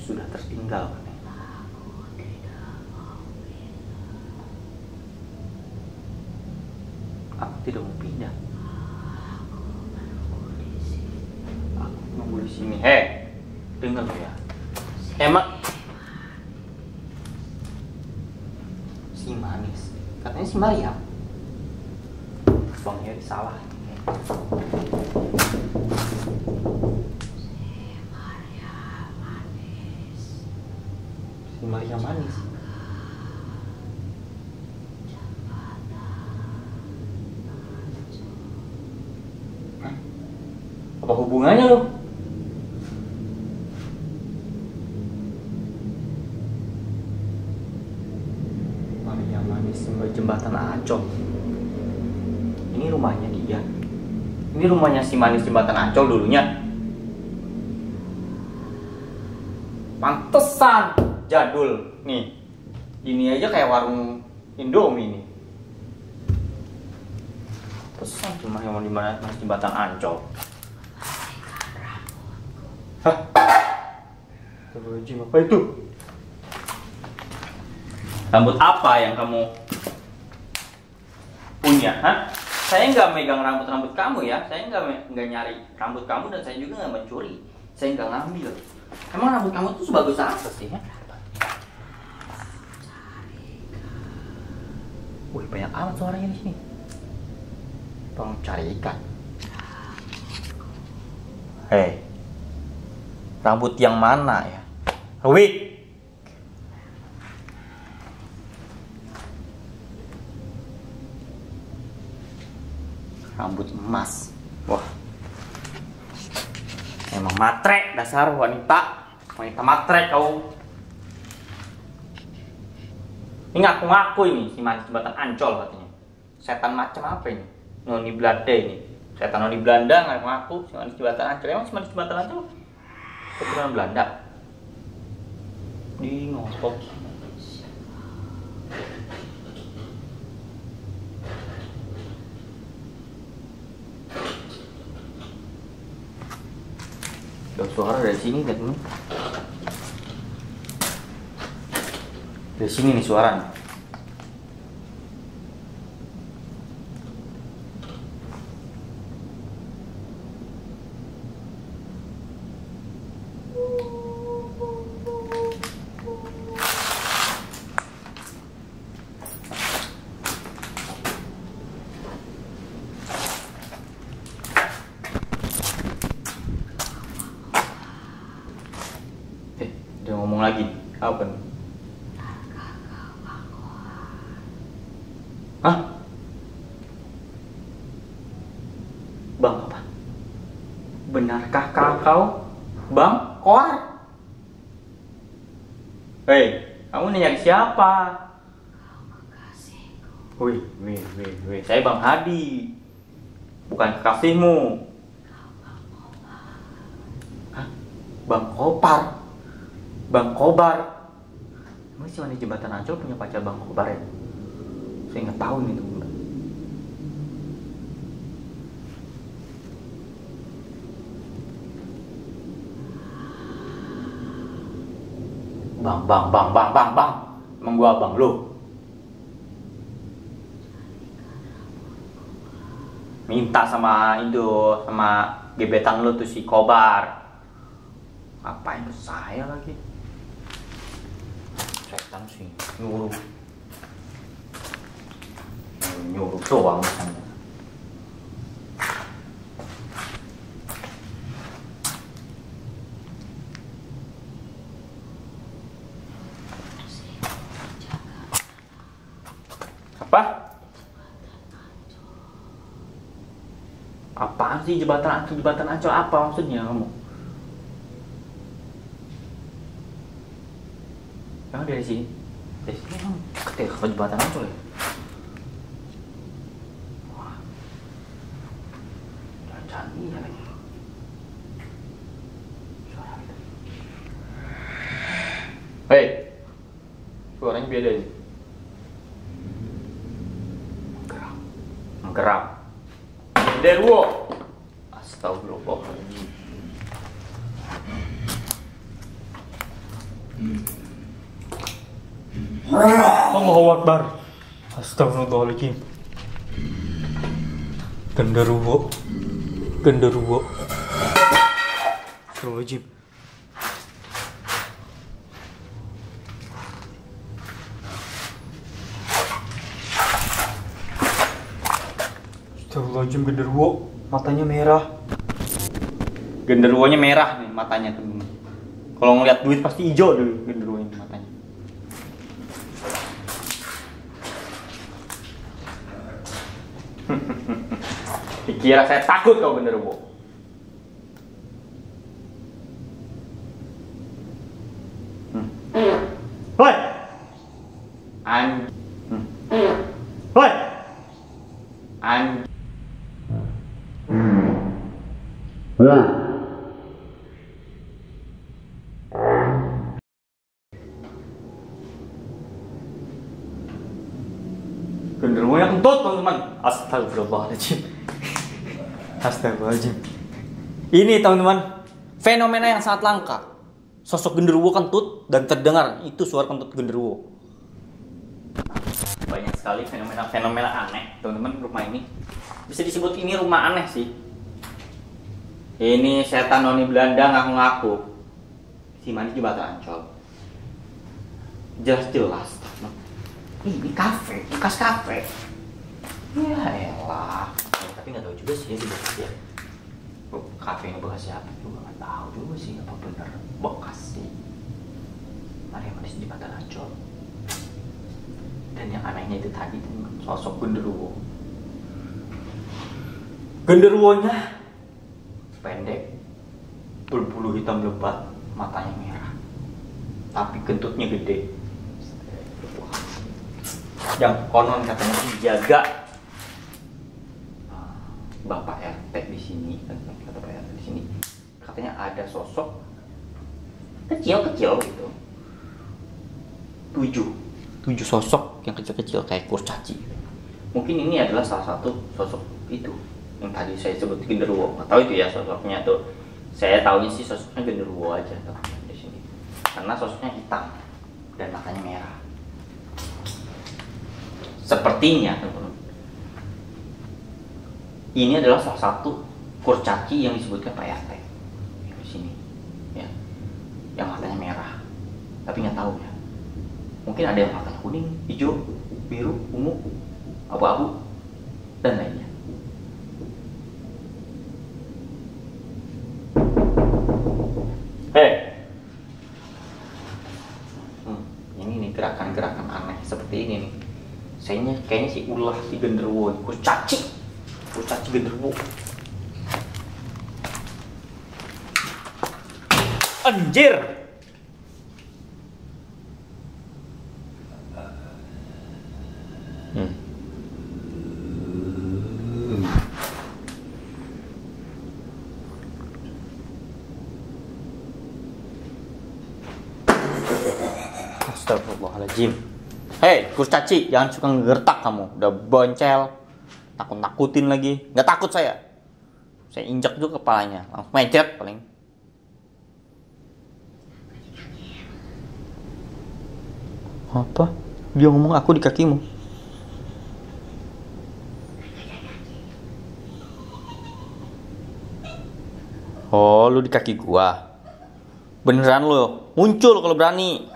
Sudah tertinggal. Aku tidak mau pindah. Aku nunggu di sini. Dengar ya. Emang si manis katanya si Maria. Bang Heri salah. Si Maria manis. Hah? Apa hubungannya lo? Maria manis jembatan Ancol. Ini rumahnya dia. Ini rumahnya si manis jembatan Ancol dulunya. Pantesan jadul nih. Ini aja kayak warung Indomie nih. Pesan cuma yang di mana manis jembatan Ancol. Hah? Apa itu? Rambut apa yang kamu punya? Hah? Saya nggak megang rambut kamu ya. Saya nggak nyari rambut kamu dan saya juga nggak mencuri. Saya nggak ngambil. Emang rambut kamu tuh sebagus apa sih? Ya? Wih, banyak amat suaranya di sini. Bang cari ikan. Hei, rambut yang mana ya? Wih. Rambut emas. Wah. Emang matre dasar wanita. Wanita matre kau. Ini ngaku-ngaku ini si manis jembatan Ancol katanya. Setan macam apa ini? Noni Belanda ini. Setan Noni Belanda ngaku-ngaku si manis jembatan Ancol. Emang si manis jembatan Ancol keturunan Belanda? Di ngotot. Ada suara dari sini kan? Dari sini nih suaranya. Dia ngomong lagi. Apa nih? Hah? Bang apa? Benarkah kau Bang Koar? Hei, kamu ini nyari siapa? Wih, saya Bang Hadi. Bukan kekasihmu. Hah? Bang Kopar? Bang Kobar? Emang si manis jembatan Ancol punya pacar Bang Kobar ya? Saya nggak tahu ini tuh. Bang. Emang gua abang lu? Minta sama Indo, sama gebetan lu tuh si Kobar. Ngapain ke saya lagi? Setan sih, nyuruh doang misalnya. Apa? Apaan sih jembatan Ancol apa maksudnya kamu? Emang dari sini emang deket ya ke jembatan Ancol ya? Wah, jangan iya lagi. Suara gitu. Hei, suaranya beda ini. Menggerak. Derwo. Astagfirullahaladzim. Allahu Akbar. Astagfirullahaladzim. Genderuwo. Astagfirullahaladzim. Astagfirullahaladzim, genderuwo matanya merah. Genderuwonya merah nih matanya tuh. Kalau ngeliat duit pasti hijau deh genderuwonya matanya. Dikira saya takut kau genderuwo. Hoi! Hoi! Genderuwo yang kentut teman-teman. Astagfirullahaladzim. Astagfirullahaladzim. Ini teman-teman, fenomena yang sangat langka. Sosok genderuwo kentut dan terdengar itu suara kentut genderuwo. Banyak sekali fenomena aneh teman-teman rumah ini. Bisa disebut ini rumah aneh sih. Ini setan noni Belanda ngaku-ngaku. Si manis jembatan Ancol. Jelas-jelas. Ini kafe, bekas kafe. Ya elah. Tapi nggak tahu juga sih ya. Kafe ini bekas siapa juga nggak tahu juga sih apa bener bekas sih. Mari manis jembatan Ancol. Dan yang anehnya itu tadi sosok genderuwo. Genderuwonya pendek, berbulu hitam lebat, matanya merah, tapi kentutnya gede. Yang konon katanya dijaga Bapak RT di sini, kata Bapak RT di sini, katanya ada sosok kecil-kecil gitu, tujuh sosok yang kecil-kecil kayak kurcaci. Mungkin ini adalah salah satu sosok itu yang tadi saya sebut genderuwo. Nggak tahu itu ya sosoknya tuh. Saya tahunya sih sosoknya genderuwo aja tuh di sini. Karena sosoknya hitam dan matanya merah. Sepertinya teman-teman, ini adalah salah satu kurcaci yang disebutkan Pak RT di sini, ya, yang matanya merah. Tapi nggak tahu ya. Mungkin ada yang matanya kuning, hijau, biru, ungu, abu-abu, dan lainnya. Ini nih gerakan-gerakan aneh seperti ini nih. Kayaknya si ulah si genderuwo, kurcaci genderuwo. Anjir. Astagfirullahaladzim. Hei, kurcaci, jangan suka ngegertak kamu. Udah boncel, nakut-nakutin lagi. Nggak takut saya. Saya injak juga kepalanya, langsung mencret paling. Apa? Dia ngomong aku di kakimu. Oh, lu di kaki gua. Beneran lu, muncul kalau berani.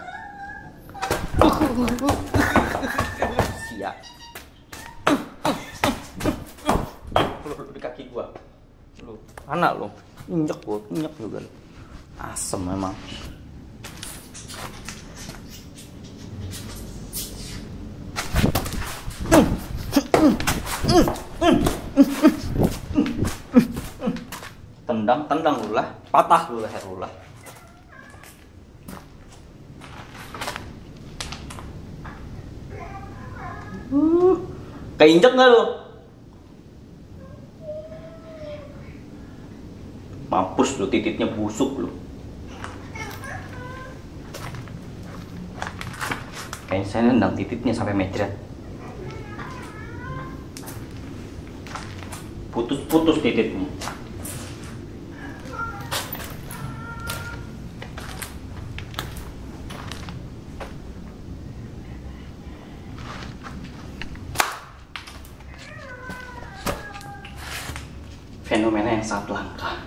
Siap. Lu di kaki gua. Lu, anak lu, injek gua, injek juga. Asem memang. Tendang dulu lah, patah dulu leher dulu lah. Keinjek nggak lo? Mampus lo, titiknya busuk lo. Kayaknya saya nendang titiknya sampai mecret. Putus titiknya. Fenomena yang sangat langka.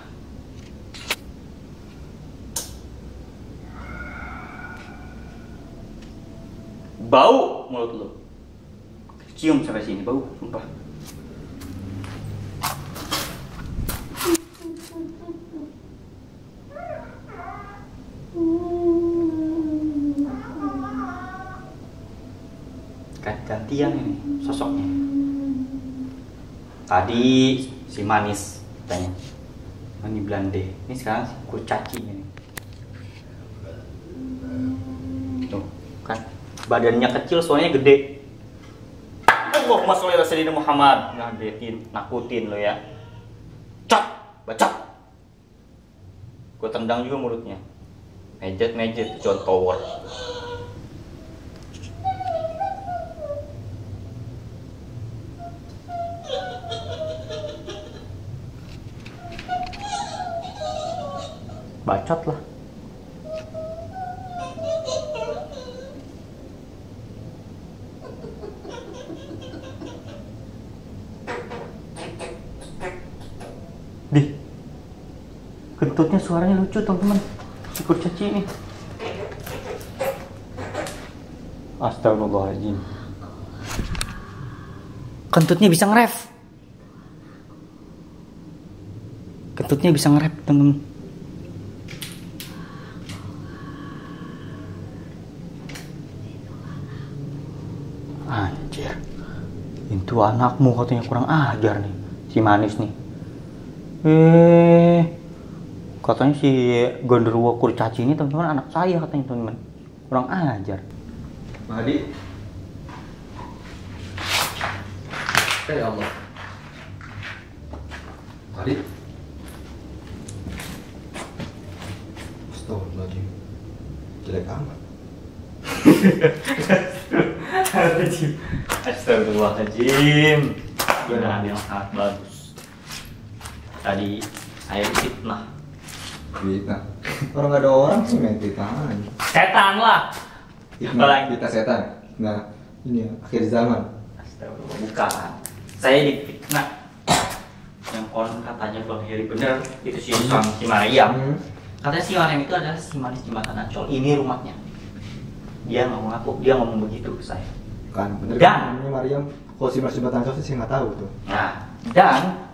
Bau mulut lu. Cium sampai sini bau, sumpah. gantian ini sosoknya. Tadi si manis katanya mani Belande, ini sekarang si kurcaci ini. Tuh kan badannya kecil soalnya gede. Allahumma sholli ala sayyidina Muhammad. Ngagetin, nakutin lo ya. Cak, bacak. Gue tendang juga mulutnya. Mejet John Tower. Bacot lah. Dih, kentutnya suaranya lucu teman-teman. Si kurcaci ini. Astagfirullahaladzim. Kentutnya bisa nge-rap. Kentutnya bisa nge-rap teman-teman. Anjir. Itu anakmu katanya kurang ajar nih. Si manis nih. Katanya si Gondorwo kurcaci ini teman-teman anak saya katanya teman-teman. Kurang ajar. Pak Hadi. Ya Allah. Pak Hadi. Astagfirullahaladzim. Jelek amat. Astagfirullahaladzim. Benar yang sangat bagus. Tadi saya fitnah. Fitnah. Orang nggak ada orang sih main fitnah aja. Setan lah. Fitnah setan. Nah, ini ya, akhir zaman. Astagfirullah, bukan. Saya difitnah. Yang konon katanya Bang Heri bener itu si Mariam. Katanya si Mariam itu adalah si manis jembatan Ancol. Ini rumahnya. Dia nggak ngaku, dia ngomong begitu ke saya. Kan bener Dan kan ini Mariam. Kalau si Mas jembatan Ancol sih nggak tahu tuh. Nah, dan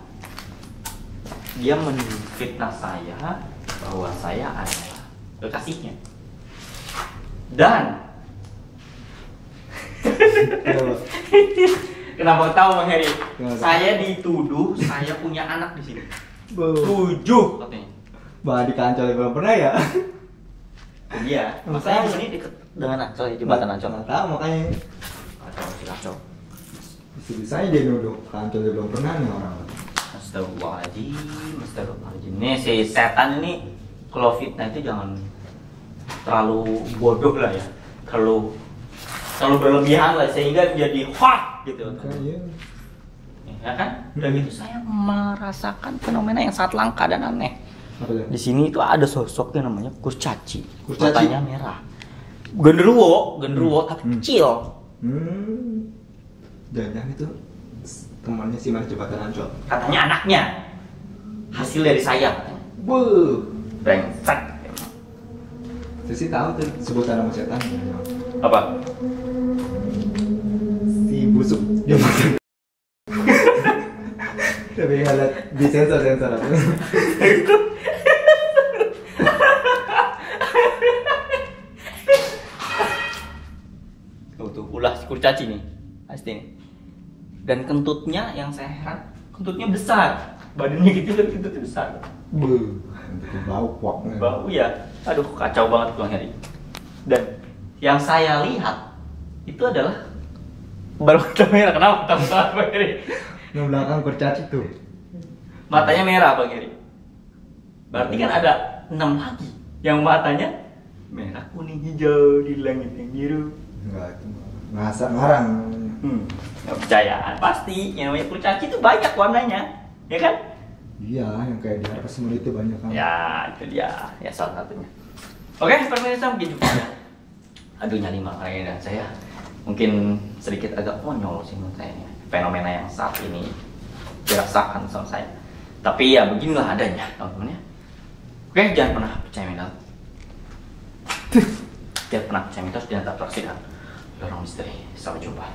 dia menfitnah saya bahwa saya adalah kekasihnya. Dan kenapa tahu Bang Heri? Saya dituduh saya punya anak di sini. 7 katanya. Bah di Ancol belum pernah ya? Iya. Masanya di sini dekat dengan Ancol ya, jembatan Ancol. Nggak tahu makanya. Kacau. Bisa-bisanya dia nuduh ke Ancol dia belum pernah nih orang. Astagfirullahaladzim. Nih si setan ini kalau fitnah itu jangan terlalu bodoh lah ya, terlalu berlebihan lah sehingga menjadi hot gitu. Iya. Ya kan? Udah gitu saya merasakan fenomena yang sangat langka dan aneh. Apa itu? Di sini itu ada sosok yang namanya kurcaci. Kurcaci? Matanya merah. Genderuwo tapi kecil. Jangan-jangan itu temannya si Manis jembatan Ancol. Katanya anaknya. Hasil dari saya katanya. Brengsek. Saya sih tahu tuh sebutan nama setan. Apa? Si busuk jembatan. Tapi nggak lihat di sensor apa. Tuh ulah si kurcaci nih pasti nih. Dan kentutnya yang saya heran, kentutnya besar, badannya gitu kan kentutnya besar. Bau kuaknya. Bau ya, aduh kacau banget Bang Heri. Dan yang saya lihat itu adalah baru mata merah. Kenapa mata Bang Heri? Yang belakang kurcaci tuh. Matanya merah Bang Heri. Berarti kan ada 6 lagi yang matanya merah, kuning, hijau di langit yang biru. Enggak, itu ngarang. Nggak percaya, pasti yang namanya kurcaci itu banyak warnanya, ya kan? Iya, yang kayak di atas semua itu banyak kan. Ya, itu dia, ya salah satunya. Oke, pemirsa mungkin juga ya. Aduh nyali makanya dan saya mungkin sedikit agak konyol sih menurut saya fenomena yang saat ini dirasakan sama saya. Tapi ya beginilah adanya, teman-teman ya. Oke, jangan pernah percaya mitos. Jangan pernah percaya mitos dan tetap saksikan Lorong Misteri. Sampai jumpa.